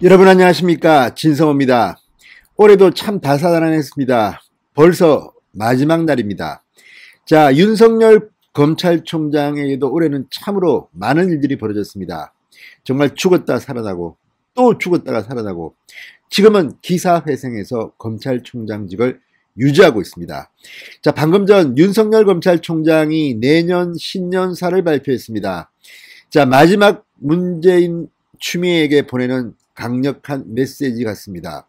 여러분 안녕하십니까, 진성호입니다. 올해도 참 다사다난했습니다. 벌써 마지막 날입니다. 자, 윤석열 검찰총장에게도 올해는 참으로 많은 일들이 벌어졌습니다. 정말 죽었다 살아나고 또 죽었다가 살아나고 지금은 기사회생해서 검찰총장직을 유지하고 있습니다. 자, 방금 전 윤석열 검찰총장이 내년 신년사를 발표했습니다. 자, 마지막 문재인 추미애에게 보내는 강력한 메시지 같습니다.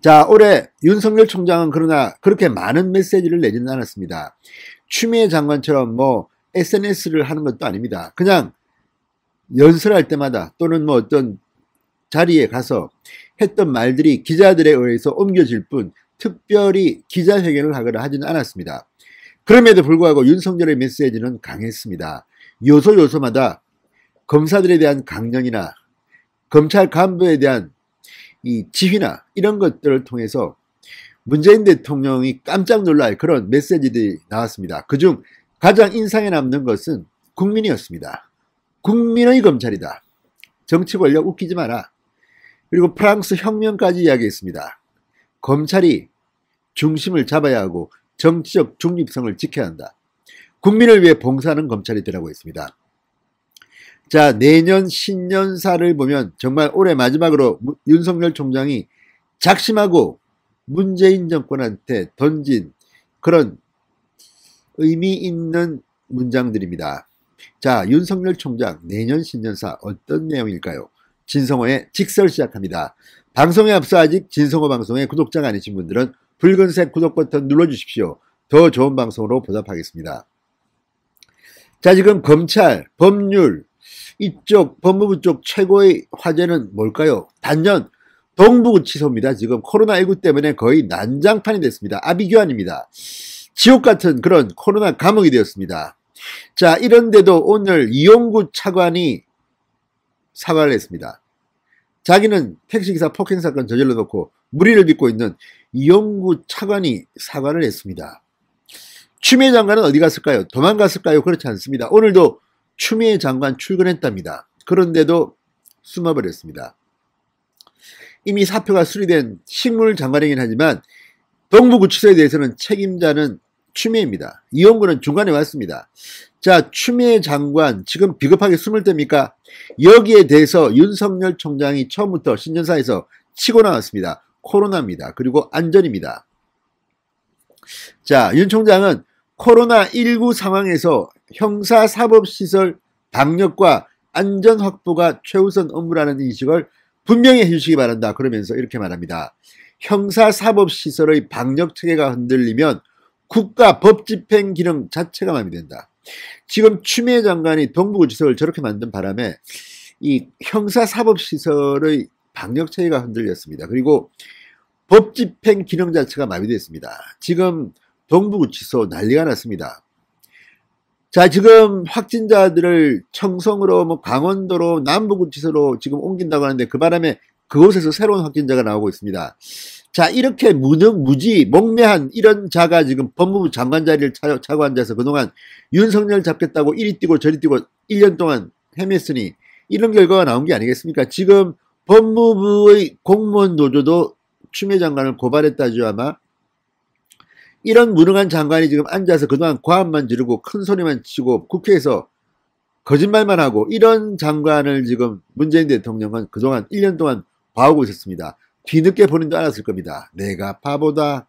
자, 올해 윤석열 총장은 그러나 그렇게 많은 메시지를 내지는 않았습니다. 추미애 장관처럼 SNS를 하는 것도 아닙니다. 그냥 연설할 때마다 또는 어떤 자리에 가서 했던 말들이 기자들에 의해서 옮겨질 뿐 특별히 기자회견을 하거나 하지는 않았습니다. 그럼에도 불구하고 윤석열의 메시지는 강했습니다. 요소요소마다 검사들에 대한 강령이나 검찰 간부에 대한 이 지휘나 이런 것들을 통해서 문재인 대통령이 깜짝 놀랄 그런 메시지들이 나왔습니다. 그중 가장 인상에 남는 것은 국민이었습니다. 국민의 검찰이다. 정치 권력 웃기지 마라. 그리고 프랑스 혁명까지 이야기했습니다. 검찰이 중심을 잡아야 하고 정치적 중립성을 지켜야 한다. 국민을 위해 봉사하는 검찰이 되라고 했습니다. 자, 내년 신년사를 보면 정말 올해 마지막으로 윤석열 총장이 작심하고 문재인 정권한테 던진 그런 의미 있는 문장들입니다. 자, 윤석열 총장 내년 신년사 어떤 내용일까요? 진성호의 직설 시작합니다. 방송에 앞서 아직 진성호 방송의 구독자가 아니신 분들은 붉은색 구독 버튼 눌러주십시오. 더 좋은 방송으로 보답하겠습니다. 자, 지금 검찰, 법률 이쪽 법무부 쪽 최고의 화제는 뭘까요? 단연 동부구치소입니다. 지금 코로나19 때문에 거의 난장판이 됐습니다. 아비규환입니다. 지옥 같은 그런 코로나 감옥이 되었습니다. 자, 이런데도 오늘 이용구 차관이 사과를 했습니다. 자기는 택시기사 폭행사건 저질러 놓고 무리를 빚고 있는 이용구 차관이 사과를 했습니다. 추미애 장관은 어디 갔을까요? 도망갔을까요? 그렇지 않습니다. 오늘도 추미애 장관 출근했답니다. 그런데도 숨어버렸습니다. 이미 사표가 수리된 식물장관이긴 하지만 동부구치소에 대해서는 책임자는 추미애입니다. 이용구는 중간에 왔습니다. 자, 추미애 장관 지금 비겁하게 숨을 때입니까? 여기에 대해서 윤석열 총장이 처음부터 신년사에서 치고 나왔습니다. 코로나입니다. 그리고 안전입니다. 자, 윤 총장은 코로나19 상황에서 형사사법시설 방역과 안전 확보가 최우선 업무라는 인식을 분명히 해주시기 바란다. 그러면서 이렇게 말합니다. 형사사법시설의 방역체계가 흔들리면 국가 법집행 기능 자체가 마비된다. 지금 추미애 장관이 동부구치소를 저렇게 만든 바람에 이 형사사법시설의 방역체계가 흔들렸습니다. 그리고 법집행 기능 자체가 마비됐습니다. 지금 동부구치소 난리가 났습니다. 자, 지금 확진자들을 청송으로 강원도로 남부구치소로 지금 옮긴다고 하는데 그 바람에 그곳에서 새로운 확진자가 나오고 있습니다. 자, 이렇게 무능무지 목매한 이런 자가 지금 법무부 장관 자리를 차고 앉아서 그동안 윤석열 잡겠다고 이리 뛰고 저리 뛰고 1년 동안 헤맸으니 이런 결과가 나온 게 아니겠습니까? 지금 법무부의 공무원 노조도 추미애 장관을 고발했다죠. 아마 이런 무능한 장관이 지금 앉아서 그동안 과음만 지르고 큰 소리만 치고 국회에서 거짓말만 하고 이런 장관을 지금 문재인 대통령은 그동안 1년 동안 봐오고 있었습니다. 뒤늦게 본인도 알았을 겁니다. 내가 바보다.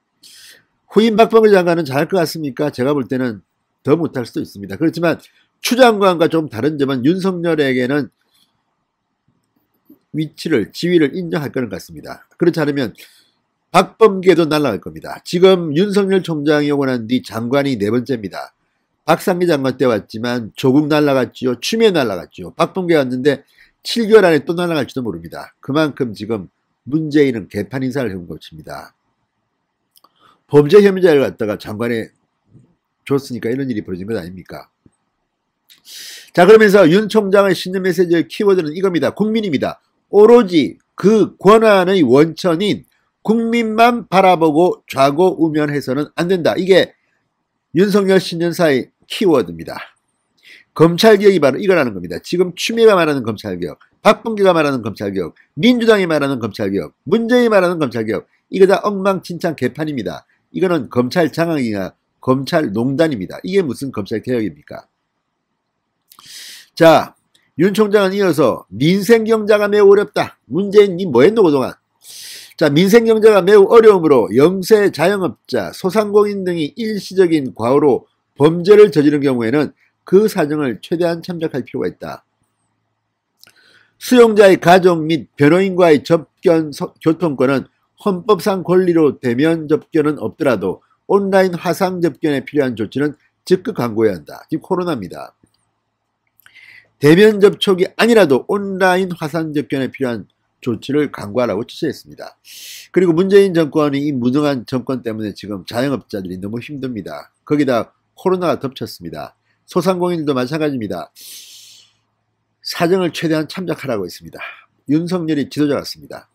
후임 박범계 장관은 잘할 것 같습니까? 제가 볼 때는 더 못할 수도 있습니다. 그렇지만 추 장관과 좀 다른 점은 윤석열에게는 위치를, 지위를 인정할 것 같습니다. 그렇지 않으면 박범계도 날아갈 겁니다. 지금 윤석열 총장이 오고 난 뒤 장관이 네 번째입니다. 박상기 장관 때 왔지만 조국 날아갔지요. 추미애 날아갔지요. 박범계 왔는데 7개월 안에 또 날아갈지도 모릅니다. 그만큼 지금 문재인은 개판 인사를 해온 것입니다. 범죄 혐의자를 갖다가 장관에 줬으니까 이런 일이 벌어진 것 아닙니까? 자, 그러면서 윤 총장의 신년 메시지의 키워드는 이겁니다. 국민입니다. 오로지 그 권한의 원천인 국민만 바라보고 좌고우면해서는 안 된다. 이게 윤석열 신년사의 키워드입니다. 검찰개혁이 바로 이거라는 겁니다. 지금 추미애가 말하는 검찰개혁, 박범계가 말하는 검찰개혁, 민주당이 말하는 검찰개혁, 문재인이 말하는 검찰개혁, 이거 다 엉망진창 개판입니다. 이거는 검찰 장악이나 검찰 농단입니다. 이게 무슨 검찰개혁입니까? 자, 윤 총장은 이어서 민생경제가 매우 어렵다. 문재인 니 뭐했노 그동안. 자, 민생경제가 매우 어려우므로 영세 자영업자, 소상공인 등이 일시적인 과오로 범죄를 저지른 경우에는 그 사정을 최대한 참작할 필요가 있다. 수용자의 가족 및 변호인과의 접견 교통권은 헌법상 권리로 대면 접견은 없더라도 온라인 화상 접견에 필요한 조치는 적극 강구해야 한다. 지금 코로나입니다. 대면 접촉이 아니라도 온라인 화상 접견에 필요한 조치를 강구하라고 지시했습니다. 그리고 문재인 정권이 이 무능한 정권 때문에 지금 자영업자들이 너무 힘듭니다. 거기다 코로나가 덮쳤습니다. 소상공인들도 마찬가지입니다. 사정을 최대한 참작하라고 했습니다. 윤석열이 지도자 같습니다.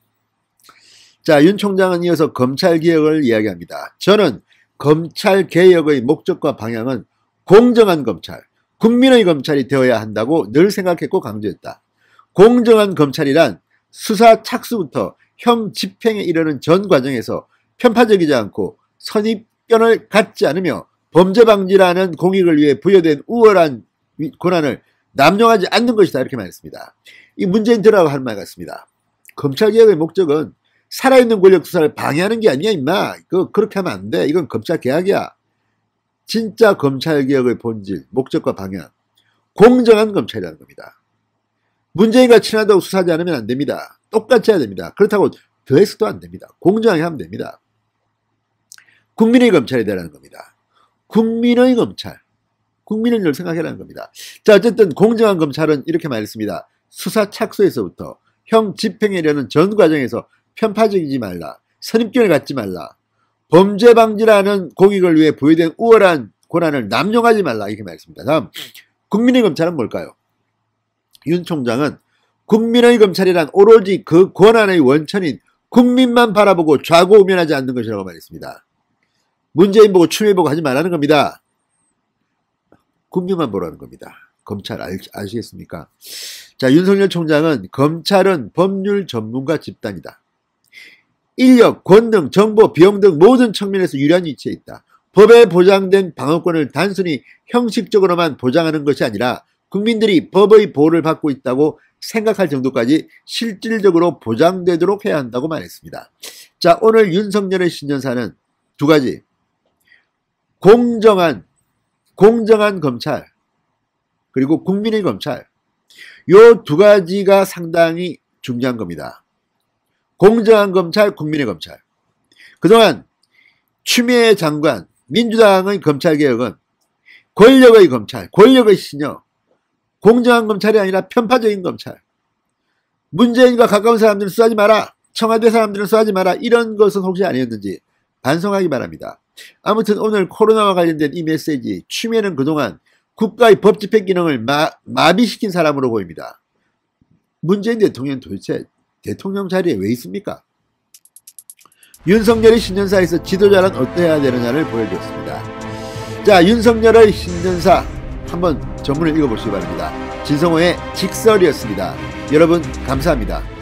자, 윤 총장은 이어서 검찰개혁을 이야기합니다. 저는 검찰개혁의 목적과 방향은 공정한 검찰, 국민의 검찰이 되어야 한다고 늘 생각했고 강조했다. 공정한 검찰이란 수사 착수부터 형 집행에 이르는 전 과정에서 편파적이지 않고 선입견을 갖지 않으며 범죄 방지라는 공익을 위해 부여된 우월한 권한을 남용하지 않는 것이다. 이렇게 말했습니다. 이 문재인 들어가고 할 말 같습니다. 검찰개혁의 목적은 살아있는 권력 수사를 방해하는 게 아니야 임마. 그렇게 하면 안 돼. 이건 검찰개혁이야. 진짜 검찰개혁의 본질, 목적과 방향, 공정한 검찰이라는 겁니다. 문재인과 친하다고 수사하지 않으면 안 됩니다. 똑같이 해야 됩니다. 그렇다고 더해서도 안 됩니다. 공정하게 하면 됩니다. 국민의 검찰이 되라는 겁니다. 국민의 검찰. 국민을 늘 생각해라는 겁니다. 자, 어쨌든 공정한 검찰은 이렇게 말했습니다. 수사 착수에서부터 형 집행에 이르는 전 과정에서 편파적이지 말라. 선입견을 갖지 말라. 범죄 방지라는 공익을 위해 부여된 우월한 권한을 남용하지 말라. 이렇게 말했습니다. 다음, 국민의 검찰은 뭘까요? 윤 총장은 국민의 검찰이란 오로지 그 권한의 원천인 국민만 바라보고 좌고우면하지 않는 것이라고 말했습니다. 문재인 보고 추미애 보고 하지 말라는 겁니다. 국민만 보라는 겁니다. 검찰 아시겠습니까? 자, 윤석열 총장은 검찰은 법률 전문가 집단이다. 인력, 권능, 정보, 비용 등 모든 측면에서 유리한 위치에 있다. 법에 보장된 방어권을 단순히 형식적으로만 보장하는 것이 아니라 국민들이 법의 보호를 받고 있다고 생각할 정도까지 실질적으로 보장되도록 해야 한다고 말했습니다. 자, 오늘 윤석열의 신년사는 두 가지. 공정한 검찰, 그리고 국민의 검찰. 요 두 가지가 상당히 중요한 겁니다. 공정한 검찰, 국민의 검찰. 그동안 추미애 장관, 민주당의 검찰개혁은 권력의 검찰, 권력의 신여, 공정한 검찰이 아니라 편파적인 검찰. 문재인과 가까운 사람들은 수사하지 마라. 청와대 사람들은 수사하지 마라. 이런 것은 혹시 아니었는지 반성하기 바랍니다. 아무튼 오늘 코로나와 관련된 이 메시지, 추미애는 그동안 국가의 법 집행 기능을 마비시킨 사람으로 보입니다. 문재인 대통령은 도대체 대통령 자리에 왜 있습니까? 윤석열의 신년사에서 지도자란 어떠해야 되느냐를 보여주었습니다. 자, 윤석열의 신년사 한번 전문을 읽어보시기 바랍니다. 진성호의 직설이었습니다. 여러분 감사합니다.